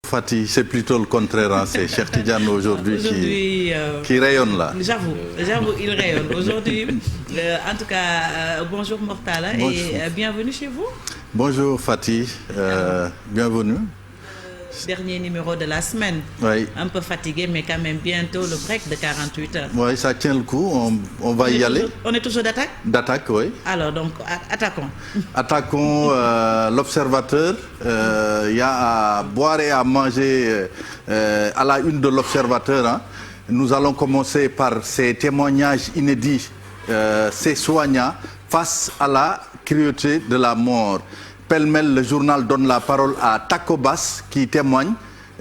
Fatih, c'est plutôt le contraire. Hein. C'est Cheikh Tidiane aujourd'hui qui rayonne là. J'avoue, il rayonne. Aujourd'hui, en tout cas, bonjour Mortala et bienvenue chez vous. Bonjour Fatih, bienvenue. Dernier numéro de la semaine. Oui. Un peu fatigué, mais quand même bientôt le break de 48 heures. Oui, ça tient le coup, on va y aller. On est toujours d'attaque? D'attaque, oui. Alors, donc, attaquons. Attaquons l'Observateur. Il y a à boire et à manger à la une de l'Observateur. Hein. Nous allons commencer par ces témoignages inédits, ces soignants face à la cruauté de la mort. Pêle-mêle, le journal donne la parole à Takobas qui témoigne,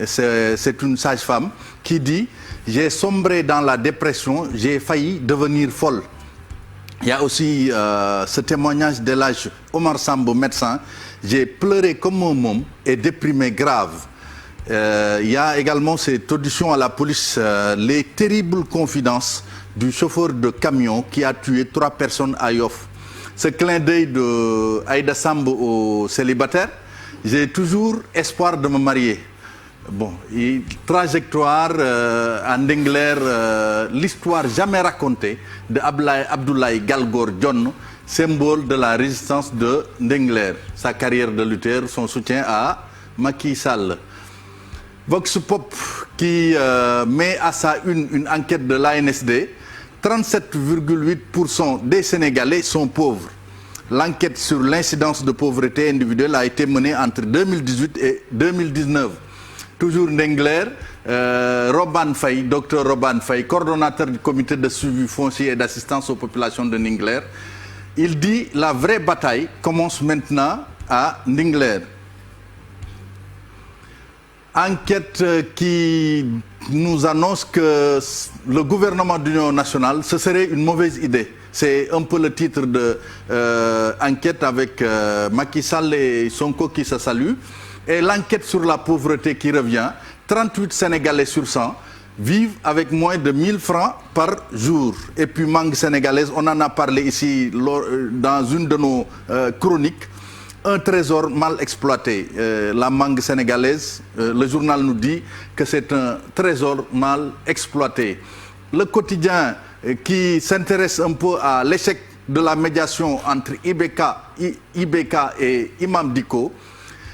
c'est une sage-femme, qui dit « J'ai sombré dans la dépression, j'ai failli devenir folle ». Il y a aussi ce témoignage de l'âge Omar Sambo, médecin, « J'ai pleuré comme un môme et déprimé grave ». Il y a également cette audition à la police, les terribles confidences du chauffeur de camion qui a tué 3 personnes à Yoff. Ce clin d'œil de Aïda Samb au célibataire, j'ai toujours espoir de me marier. Bon, trajectoire en Ndingler, l'histoire jamais racontée de Abdoulaye Galgor John, symbole de la résistance de Ndingler. Sa carrière de lutteur, son soutien à Macky Sall. Vox Pop qui met à sa une enquête de l'ANSD. 37,8% des Sénégalais sont pauvres. L'enquête sur l'incidence de pauvreté individuelle a été menée entre 2018 et 2019. Toujours Ndengler, Robban Faye, docteur Robban Faye, coordonnateur du comité de suivi foncier et d'assistance aux populations de Ndingler, il dit « La vraie bataille commence maintenant à Ndingler ». Enquête qui nous annonce que le gouvernement d'union nationale, ce serait une mauvaise idée. C'est un peu le titre de enquête avec Macky Sall et Sonko qui se saluent. Et l'enquête sur la pauvreté qui revient, 38 Sénégalais sur 100 vivent avec moins de 1000 francs par jour. Et puis mangue sénégalaise, on en a parlé ici dans une de nos chroniques. Un trésor mal exploité. La mangue sénégalaise, le journal nous dit que c'est un trésor mal exploité. Le quotidien qui s'intéresse un peu à l'échec de la médiation entre IBK et Imam Dicko,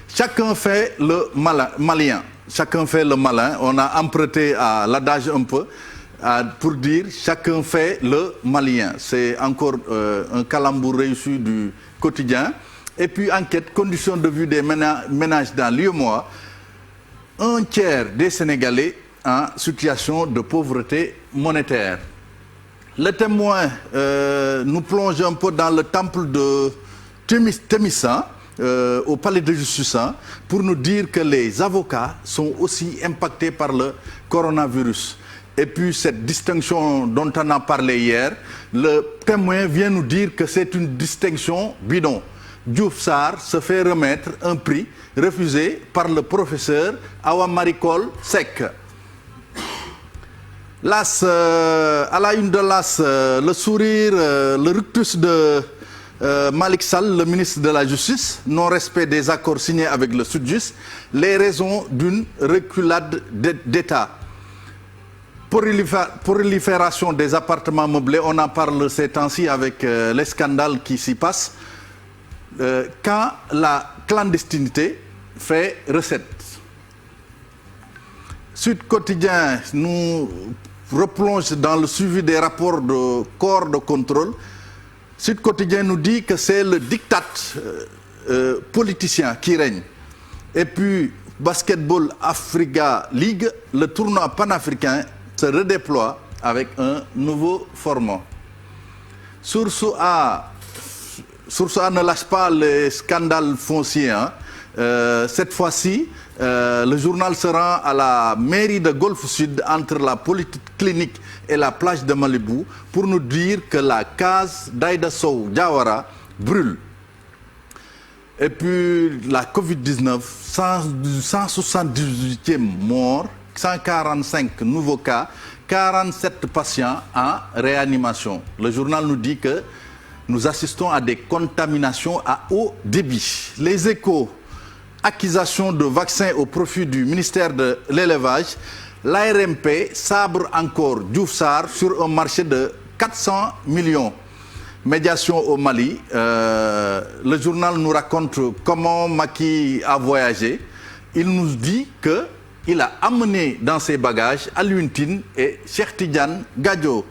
chacun fait le malin. Chacun fait le malin. On a emprunté à l'adage un peu pour dire chacun fait le malien. C'est encore un calembour réussi du quotidien. Et puis enquête, conditions de vie des ménages dans l'UEMOA, un tiers des Sénégalais en situation de pauvreté monétaire. Le Témoin nous plonge un peu dans le temple de Témissa, au palais de justice, pour nous dire que les avocats sont aussi impactés par le coronavirus. Et puis cette distinction dont on a parlé hier, le Témoin vient nous dire que c'est une distinction bidon. Diouf Sarr se fait remettre un prix refusé par le professeur Awa Maricol Seck. L'As, à la une de l'As, le sourire, le rictus de Malick Sall, le ministre de la Justice, non-respect des accords signés avec le Sudjust, les raisons d'une reculade d'État. Prolifération des appartements meublés, on en parle ces temps-ci avec les scandales qui s'y passent. Quand la clandestinité fait recette. Sud Quotidien nous replonge dans le suivi des rapports de corps de contrôle. Sud Quotidien nous dit que c'est le diktat politicien qui règne. Et puis, Basketball Africa League, le tournoi panafricain se redéploie avec un nouveau format. Source A ne lâche pas les scandales fonciers. Hein. Cette fois-ci, le journal se rend à la mairie de Golfe Sud entre la polyclinique et la plage de Malibu pour nous dire que la case d'Aïda Sow Diawara brûle. Et puis la Covid-19, 178e mort, 145 nouveaux cas, 47 patients en réanimation. Le journal nous dit que nous assistons à des contaminations à haut débit. Les Échos, acquisition de vaccins au profit du ministère de l'élevage, l'ARMP sabre encore Diouf Sarr sur un marché de 400 millions. Médiation au Mali, le journal nous raconte comment Macky a voyagé. Il nous dit qu'il a amené dans ses bagages Alioune Tine et Cheikh Tidiane Gadio.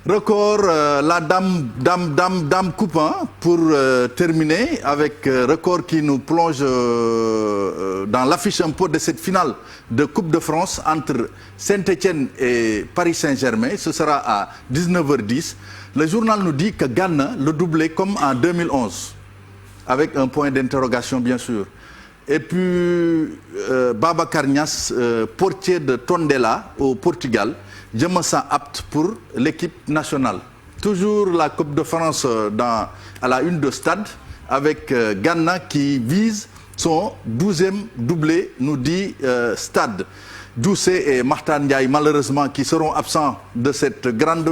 Record, la dame Coupin, pour terminer, avec record qui nous plonge dans l'affiche un peu de cette finale de Coupe de France entre Saint-Étienne et Paris Saint-Germain. Ce sera à 19h10. Le journal nous dit que Gana le doublé comme en 2011, avec un point d'interrogation bien sûr. Et puis Babacar Niasse, portier de Tondela au Portugal, je me sens apte pour l'équipe nationale. Toujours la Coupe de France à la une de Stade, avec Gana qui vise son 12e doublé, nous dit Stade. Doucet et Martin Ndiaye, malheureusement, qui seront absents de cette grande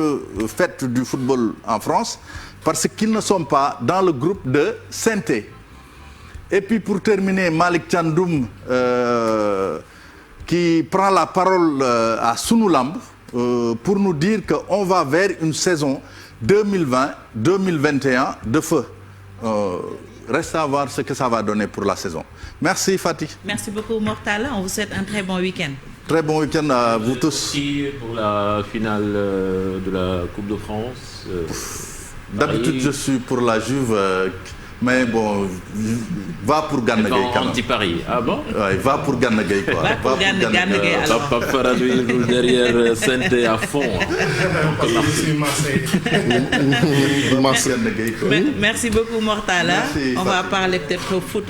fête du football en France, parce qu'ils ne sont pas dans le groupe de Sainté. Et puis pour terminer, Malik Thiandoum, qui prend la parole à Sunulamb, pour nous dire qu'on va vers une saison 2020-2021 de feu. Reste à voir ce que ça va donner pour la saison. Merci Fatih. Merci beaucoup Mortala, on vous souhaite un très bon week-end. Très bon week-end à vous tous. Merci pour la finale de la Coupe de France. D'habitude je suis pour la Juve, mais bon, va pour Gana Gueye quand même. Anti-Paris, ah bon? Ouais, va pour Gana Gueye quoi. Va pour Gana Gueye alors. Papa Faradou, il roule derrière Sainté à fond. Merci beaucoup Mortala. On va parler peut-être au foot.